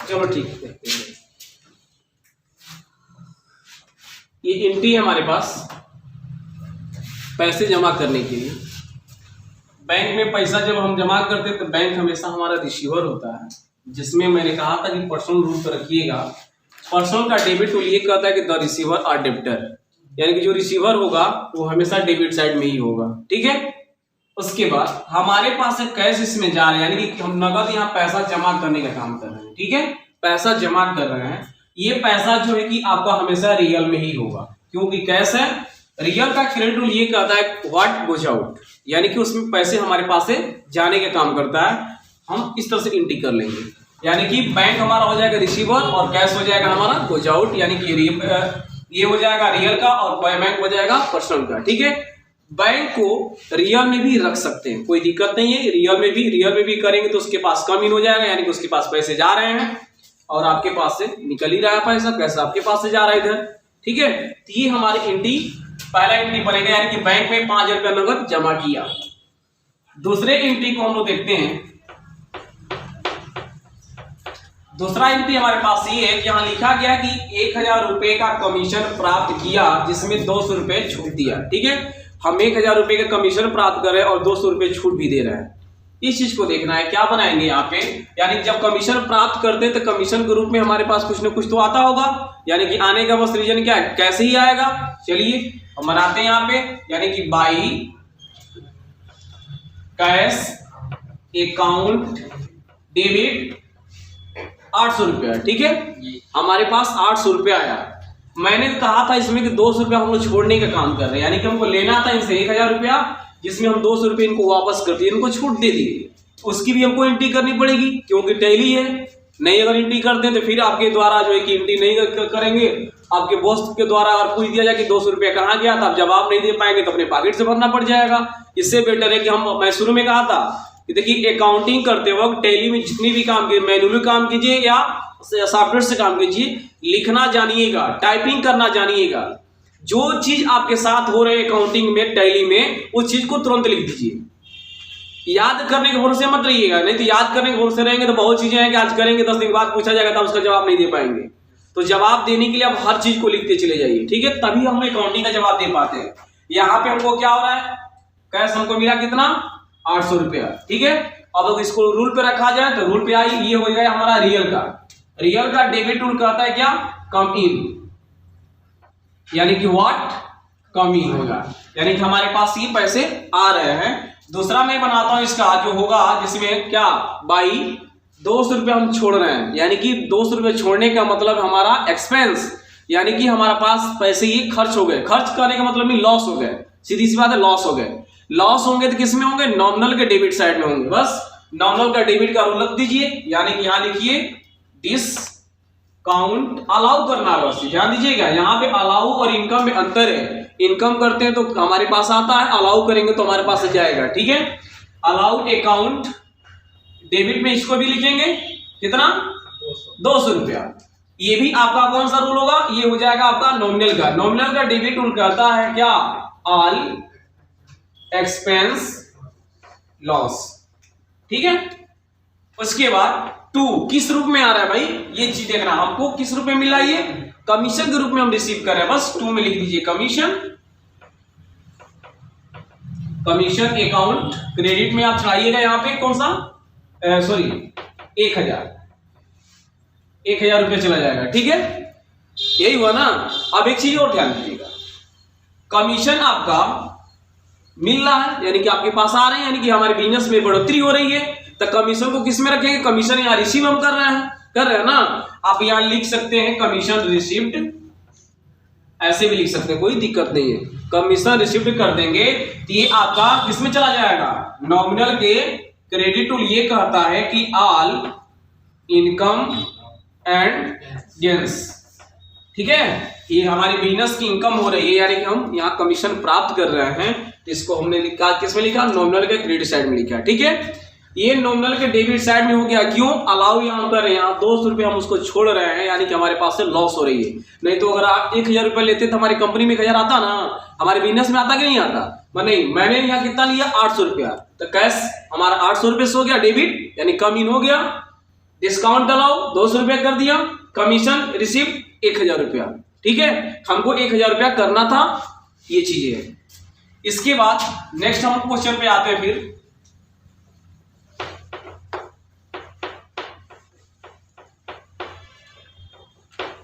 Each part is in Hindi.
चलो ठीक है। ये एंट्री है हमारे पास पैसे जमा करने के लिए। बैंक में पैसा जब हम जमा करते हैं तो बैंक हमेशा हमारा रिसीवर होता है, जिसमें मैंने कहा था कि पर्सनल रूल पर रखिएगा। पर्सनल का डेबिट टूल ये कहता है कि द रिसीवर आर डेबिटर, यानी कि जो रिसीवर होगा वो हमेशा डेबिट साइड में ही होगा। ठीक है। उसके बाद हमारे पास से कैश इसमें जा रहा है, यानी कि हम नगद यहाँ पैसा जमा करने का काम कर रहे हैं। ठीक है, पैसा जमा कर रहे हैं। ये पैसा जो है कि आपका हमेशा रियल में ही होगा, क्योंकि कैश है। रियल का क्रेडिट रूल ये कहता है व्हाट गोज आउट, यानी कि उसमें पैसे हमारे पास से जाने का काम करता है। हम इस तरह से एंट्री कर लेंगे, यानी कि बैंक हमारा हो जाएगा रिसीवर और कैश हो जाएगा हमारा गोज आउट, यानी कि ये हो जाएगा रियल का और बैंक हो जाएगा पर्सनल का। ठीक है। बैंक को रियल में भी रख सकते हैं, कोई दिक्कत नहीं है। रियल में भी करेंगे तो उसके पास कम इन हो जाएगा, यानी कि उसके पास पैसे जा रहे हैं और आपके पास से निकल ही रहा है पैसा, पैसा आपके पास से जा रहा है इधर। ठीक है। तो ये हमारी एंट्री, पहला एंट्री बनेगा, यानी कि बैंक में 5,000 रुपया नगद जमा किया। दूसरे एंट्री को हम लोग देखते हैं। दूसरा एंट्री हमारे पास ये है कि यहाँ लिखा गया कि 1,000 रुपए का कमीशन प्राप्त किया, जिसमें 200 रुपए छूट दिया। ठीक है। हम 1,000 रुपए का कमीशन प्राप्त कर रहे हैं और 200 रुपए छूट भी दे रहे हैं। इस चीज को देखना है। क्या बनाएंगे यहाँ पे, यानी जब कमीशन प्राप्त करते हैं तो कमीशन के रूप में हमारे पास कुछ ना कुछ तो आता होगा, यानी कि आने का बस रीजन क्या है, कैसे ही आएगा। चलिए हम बनाते हैं यहाँ पे, यानी कि बाई कैश अकाउंट डेबिट 800 रुपया। ठीक है। हमारे पास 800 रुपया आया। मैंने कहा था इसमें कि 200 रुपया हम लोग छोड़ने का काम कर रहे हैं, यानी कि हमको लेना था इनसे 1,000 रुपया, जिसमें हम 200 रुपये इनको वापस कर दिए, इनको छूट दे दी। उसकी भी हमको एंट्री करनी पड़ेगी, क्योंकि टैली है। नहीं अगर एंट्री करते हैं तो फिर आपके द्वारा जो है कि एंट्री नहीं करेंगे, आपके बॉस के द्वारा अगर पूछ दिया जाए कि 200 रुपया कहाँ गया था, आप जवाब नहीं दे पाएंगे तो अपने पॉकेट से भरना पड़ जाएगा। इससे बेटर है कि मैं शुरू में कहा था कि देखिए अकाउंटिंग करते वक्त टैली में जितनी भी काम कीजिए, मैनुअली काम कीजिए या सॉफ्टवेयर से काम कीजिए, लिखना जानिएगा, टाइपिंग करना जानिएगा। जो चीज आपके साथ हो रहे अकाउंटिंग में, टैली में, उस चीज को तुरंत लिख दीजिए। याद करने के भरोसे मत रहिएगा, नहीं तो याद करने के भरोसे रहेंगे तो बहुत चीजें हैं कि आज करेंगे 10 दिन बाद पूछा जाएगा तो उसका जवाब नहीं दे पाएंगे। तो जवाब देने के लिए आप हर चीज को लिखते चले जाइए। ठीक है, तभी हम अकाउंटिंग का जवाब दे पाते हैं। यहाँ पे हमको क्या हो रहा है, कैश हमको मिला कितना, 800 रुपया। ठीक है। अब अगर इसको रूल पे रखा जाए तो रूल पे आई, ये हो जाएगा हमारा रियल का। रियल का डेबिट रूल कहता है क्या, कम इन, यानी कि व्हाट कम इन होगा, यानी कि हमारे पास ये पैसे आ रहे हैं। दूसरा मैं बनाता हूं इसका जो होगा, जिसमें क्या बाई 200 रुपये हम छोड़ रहे हैं, यानी कि 200 रुपये छोड़ने का मतलब हमारा एक्सपेंस, यानी कि हमारा पास पैसे ये खर्च हो गए। खर्च करने का मतलब नहीं लॉस हो गए, सीधी सी बात है, लॉस हो गए। लॉस होंगे तो किस में होंगे, नॉमिनल के डेबिट साइड में होंगे। बस नॉमिनल का डेबिट का रूल रख दीजिए, यानी कि यहां लिखिए डिस्काउंट, अलाउ करना बस, ध्यान दीजिएगा। यहाँ पे अलाउ और इनकम में अंतर है। इनकम करते हैं तो हमारे पास आता है, अलाउ करेंगे तो हमारे पास जाएगा। ठीक है। अलाउ अकाउंट डेबिट में इसको भी लिखेंगे कितना, 200 रुपया। ये भी आपका कौन सा रूल होगा, ये हो जाएगा आपका नॉमिनल का। नॉमिनल का डेबिट रूल कहता है क्या, ऑल एक्सपेंस लॉस। ठीक है। उसके बाद 2 किस रूप में आ रहा है भाई, ये चीज देखना हमको, किस रूप में मिला, ये कमीशन के रूप में हम रिसीव कर रहे हैं। बस 2 में लिख दीजिए कमीशन। कमीशन अकाउंट क्रेडिट में आप चलाइएगा, यहां पे कौन सा, सॉरी 1,000 रुपये चला जाएगा। ठीक है, यही हुआ ना। अब एक चीज और ध्यान दीजिएगा, कमीशन आपका मिल रहा है, यानी कि आपके पास आ रहे हैं, यानी कि हमारे बिजनेस में बढ़ोतरी हो रही है। तो कमीशन को किस में रखेंगे, कमीशन यहाँ रिसीव हम कर रहे हैं ना। आप यहाँ लिख सकते हैं कमीशन रिसीव्ड, ऐसे भी लिख सकते हैं, कोई दिक्कत नहीं है। कमीशन रिसीव्ड कर देंगे तो ये आपका किसमें चला जाएगा, नॉमिनल के क्रेडिट टूल ये कहता है कि ऑल इनकम एंड गेन्स। ठीक है, ये हमारी बिजनेस की इनकम हो रही है, यानी कि हम यहाँ कमीशन प्राप्त कर रहे हैं। इसको हमने लिखा, किसमें लिखा, नॉमिनल के क्रेडिट साइड में लिखा। ठीक है, ये नॉमिनल के डेबिट साइड में हो गया। क्यों, अलाउ यहाँ कर रहे हैं, यहाँ 200 रुपये हम उसको छोड़ रहे हैं, यानी कि हमारे पास से लॉस हो रही है। नहीं तो अगर आप 1,000 रुपये लेते तो हमारी कंपनी में 1,000 आता ना, हमारे बिजनेस में आता कि नहीं आता। नहीं, मैंने यहाँ कितना लिया, 800 रुपया, तो कैश हमारा 800 रुपये से हो गया डेबिट, यानी कम इन हो गया। डिस्काउंट अलाउ 200 रुपया कर दिया, कमीशन रिसीव 1000 रुपया। ठीक है, हमको 1000 रुपया करना था, ये चीजें है। इसके बाद नेक्स्ट हम क्वेश्चन पे आते हैं। फिर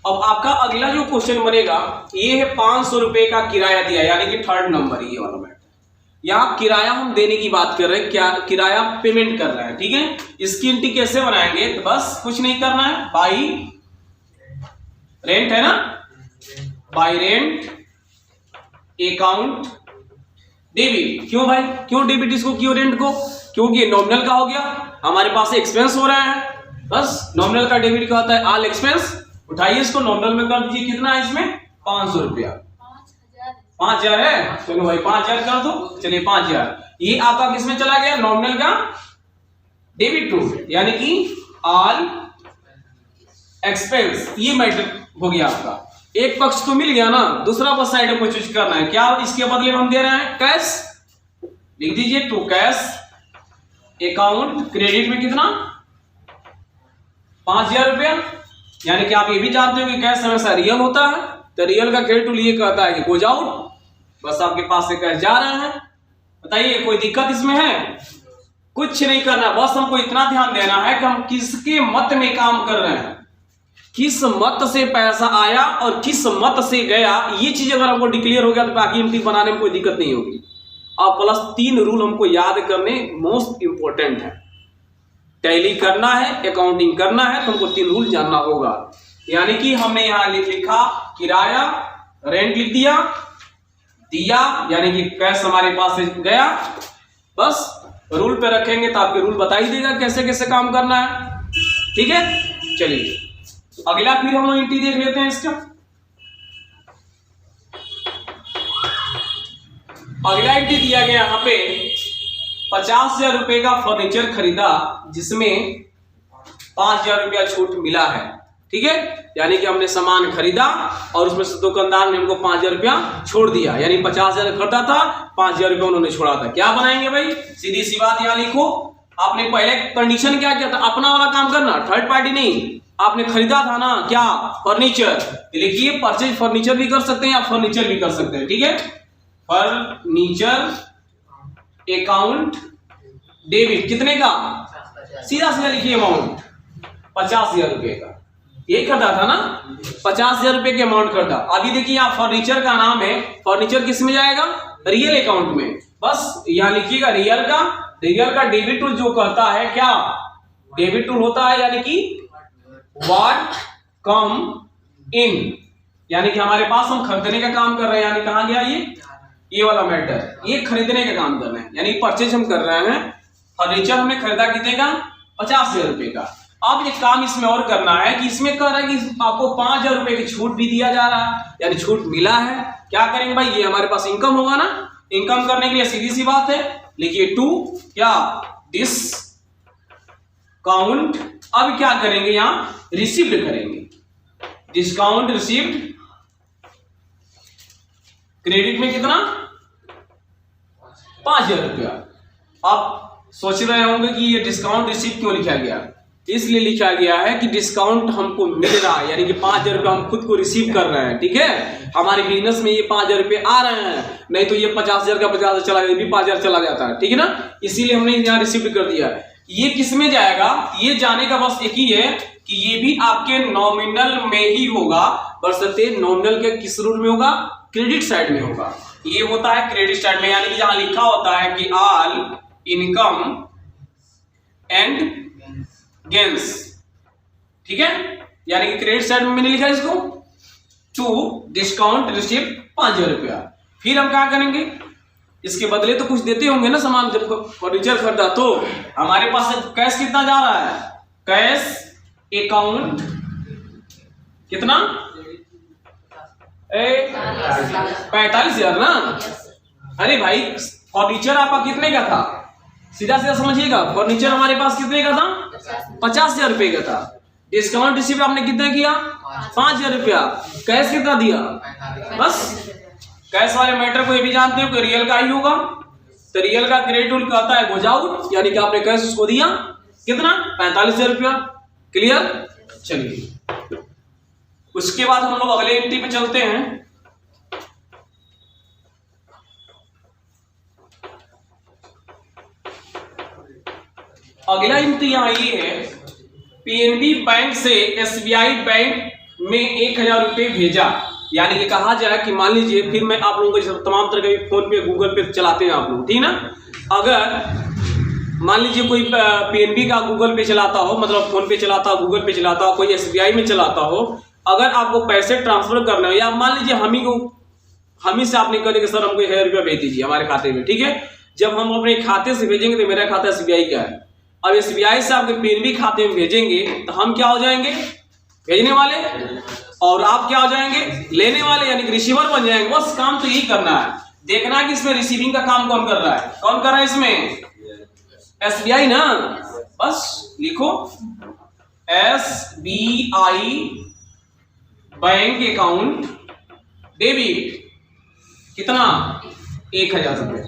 अब आपका अगला जो क्वेश्चन बनेगा ये है 500 रुपए का किराया दिया, यानी कि थर्ड नंबर ये वाला मैटर। यहाँ किराया हम देने की बात कर रहे हैं, क्या किराया पेमेंट कर रहे हैं। ठीक है, इसकी एंट्री कैसे बनाएंगे, तो बस कुछ नहीं करना है, बाई रेंट है ना, बाई रेंट अकाउंट डेबिट। क्यों भाई, क्यों डेबिट इसको, क्यों रेंट को, क्योंकि नॉमिनल का हो गया, हमारे पास एक्सपेंस हो रहा है। बस नॉमिनल का डेबिट क्या होता है, ऑल एक्सपेंस। उठाइए इसको नॉमिनल में कर दीजिए, कितना है इसमें 500 रुपया, 5000 है, चलो भाई 5000 कर दो, चलिए 5000। ये आपका किसमें चला गया, नॉमिनल का डेबिट टू, यानी कि ऑल एक्सपेंस। ये मैटर हो गया आपका, एक पक्ष तो मिल गया ना, दूसरा बस साइड को चूज करना है। क्या इसके बदले में हम दे रहे हैं, कैश, लिख दीजिए टू कैश अकाउंट क्रेडिट में कितना 5000 रुपया। यानी कि आप ये भी जानते हो कि कैश हमेशा रियल होता है, तो रियल का क्रेडिट टू ये कहता है कि गोज आउट, बस आपके पास से कैश जा रहे हैं। बताइए कोई दिक्कत इसमें है, कुछ नहीं करना, बस हमको इतना ध्यान देना है कि हम किसके मत में काम कर रहे हैं, किस मत से पैसा आया और किस मत से गया। ये चीज अगर हमको डिक्लेयर हो गया तो बाकी एंट्री बनाने में कोई दिक्कत नहीं होगी। और प्लस 3 रूल हमको याद करने मोस्ट इंपोर्टेंट है। टैली करना है, अकाउंटिंग करना है, तो हमको 3 रूल जानना होगा। यानी कि हमने यहां लिखा किराया, रेंट लिख दिया, दिया यानी कि कैश हमारे पास से गया, बस रूल पे रखेंगे तो आपके रूल बता ही देगा कैसे कैसे काम करना है। ठीक है, चलिए अगला फिर हम एंट्री देख लेते हैं इसका। अगला एंट्री दिया गया यहाँ पे 50,000 रुपए का फर्नीचर खरीदा जिसमें 5,000 रुपया छूट मिला है। ठीक है, यानी कि हमने सामान खरीदा और उसमें से दुकानदार ने हमको 5,000 रुपया छोड़ दिया, यानी 50,000 खरीदा था, 5,000 रुपया उन्होंने छोड़ा था। क्या बनाएंगे भाई, सीधी सी बात यहाँ लिखो। आपने पहले कंडीशन क्या किया था, अपना वाला काम करना, थर्ड पार्टी नहीं। आपने खरीदा था ना क्या, फर्नीचर, लिखिए परचेज फर्नीचर भी कर सकते हैं या फर्नीचर भी कर सकते हैं। ठीक है, फर्नीचर अकाउंट डेबिट कितने का, सीधा सीधा लिखिए अमाउंट 50,000 रुपए का, ये करता था ना 50,000 रुपए के अमाउंट करता। अभी देखिए यहाँ फर्नीचर का नाम है, फर्नीचर किस में जाएगा, रियल अकाउंट में। बस यहाँ लिखिएगा रियल का, रियल का डेबिट टूल जो कहता है क्या, डेबिट टूल होता है यानी कि व्हाट कम इन, यानी कि हमारे पास हम खरीदने का काम कर रहे हैं, यानी कहां गया ये वाला मैटर, ये खरीदने का काम कर रहे हैं, यानी परचेज हम कर रहे हैं। फर्नीचर हमने खरीदा कितने का, 50,000 रुपए का। अब एक काम इसमें और करना है कि इसमें कह रहा है कि आपको 5,000 रुपए की छूट भी दिया जा रहा है, यानी छूट मिला है। क्या करेंगे भाई, ये हमारे पास इनकम होगा ना, इनकम करने के लिए सीधी सी बात है, लिखिए टू क्या डिस्काउंट। अब क्या करेंगे, यहां रिसीव्ड करेंगे, डिस्काउंट रिसीव्ड क्रेडिट में कितना 5,000 रुपया। आप सोच रहे होंगे कि ये डिस्काउंट रिसीव क्यों लिखा गया, इसलिए लिखा गया है कि डिस्काउंट हमको मिल रहा है, यानी कि 5,000 रुपया हम खुद को रिसीव कर रहे हैं। ठीक है, हमारे बिजनेस में ये 5,000 रुपये आ रहे हैं, नहीं तो ये 50,000 का 50,000 चला जाता, भी 5,000 चला जाता है। ठीक है ना, इसीलिए हमने यहाँ रिसीव कर दिया है। ये किस में जाएगा, ये जाने का बस एक ही है कि ये भी आपके नॉमिनल में ही होगा, बशर्ते नॉमिनल के किस रूल में होगा, क्रेडिट साइड में होगा। ये होता है क्रेडिट साइड में, यानी कि जहां लिखा होता है कि ऑल इनकम एंड गेन्स। ठीक है, यानी कि क्रेडिट साइड में मैंने लिखा इसको टू डिस्काउंट रिसीव 5,000 रुपया। फिर हम क्या करेंगे, इसके बदले तो कुछ देते होंगे ना सामान, जब फर्नीचर खरीदा तो हमारे पास कैश कितना जा रहा है, कैश अकाउंट कितना 45,000 ना। अरे भाई फर्नीचर आपका कितने का था, सीधा सीधा समझिएगा, फर्नीचर हमारे पास कितने का था, 50,000 रुपए का था। डिस्काउंट रिसीव आपने कितना किया, 5,000 रुपया। कैश कितना दिया, बस कैश वाले मैटर को ये भी जानते हो कि रियल का ही होगा, तो रियल का क्रेडिट रूल कहता है गोज आउट, यानी कि आपने कैश उसको दिया कितना 45,000 रुपया। क्लियर? चलिए उसके बाद हम लोग अगले एंट्री पे चलते हैं। अगला एंट्री यहाँ ये है, पीएनबी बैंक से एसबीआई बैंक में 1000 रुपये भेजा। यानी कि कहा जाए कि मान लीजिए, फिर मैं आप लोगों को तमाम तरह के फोन पे गूगल पे चलाते हैं आप लोग, ठीक ना। अगर मान लीजिए कोई पीएनबी का गूगल पे चलाता हो, मतलब फोन पे चलाता हो, गूगल पे चलाता हो, कोई एसबीआई में चलाता हो, अगर आपको पैसे ट्रांसफर करने हो, या मान लीजिए हम ही से आपने कहा कि सर हमको 1000 रुपया भेज दीजिए हमारे खाते में, ठीक है। जब हम अपने खाते से भेजेंगे तो मेरा खाता एसबीआई का है, अब एसबीआई से आपके पीएनबी खाते में भेजेंगे तो हम क्या हो जाएंगे, भेजने वाले, और आप क्या हो जाएंगे, लेने वाले, यानी कि रिसीवर बन जाएंगे। बस काम तो यही करना है, देखना है कि इसमें रिसीविंग का काम कौन कर रहा है, कौन कर रहा है इसमें, एसबीआई ना। बस लिखो एसबीआई बैंक अकाउंट डेबिट कितना, 1000 रुपये,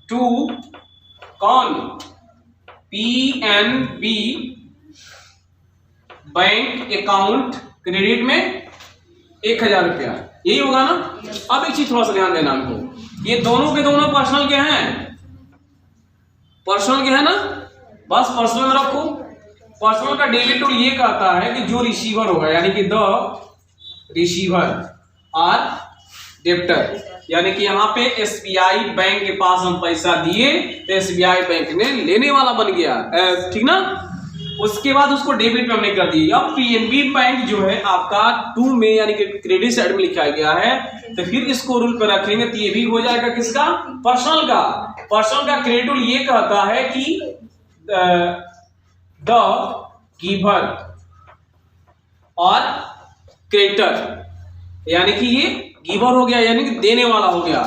टू कौन, पीएनबी बैंक अकाउंट क्रेडिट में 1000 रुपया, यही होगा ना। अब एक चीज थोड़ा सा ध्यान देना हमको, ये दोनों के दोनों पर्सनल के हैं, पर्सनल के है ना, बस पर्सनल में रखो। पर्सनल का डेबिट टूल ये कहता है कि जो रिसीवर होगा, यानी कि द रिसीवर और डेब्टर, यानी कि यहाँ पे एसबीआई बैंक के पास हम पैसा दिए तो एसबीआई बैंक ने लेने वाला बन गया, ठीक ना। उसके बाद उसको डेबिट में हमने कर दिया। अब पीएनबी बैंक जो है आपका टू में, यानी कि क्रेडिट साइड में लिखा गया है, तो फिर इसको रूल पर रखेंगे तो ये भी हो जाएगा किसका, पर्सनल का। पर्सनल का क्रेडिट रूल ये कहता है कि द गिवर और क्रेडिटर, यानी कि ये गिवर हो गया, यानी कि देने वाला हो गया।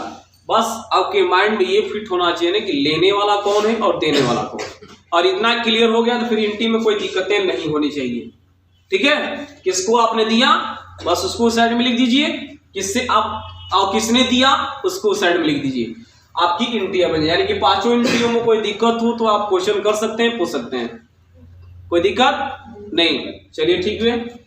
बस आपके माइंड में ये फिट होना चाहिए ना कि लेने वाला कौन है और देने वाला कौन है, और इतना क्लियर हो गया तो फिर एंट्री में कोई दिक्कतें नहीं होनी चाहिए, ठीक है। किसको आपने दिया बस उसको साइड में लिख दीजिए, किससे आप और किसने दिया उसको साइड में लिख दीजिए, आपकी एंट्रियां बन जाए। यानी कि पांचों एंट्रियों में कोई दिक्कत हो तो आप क्वेश्चन कर सकते हैं, पूछ सकते हैं, कोई दिक्कत नहीं। चलिए ठीक है।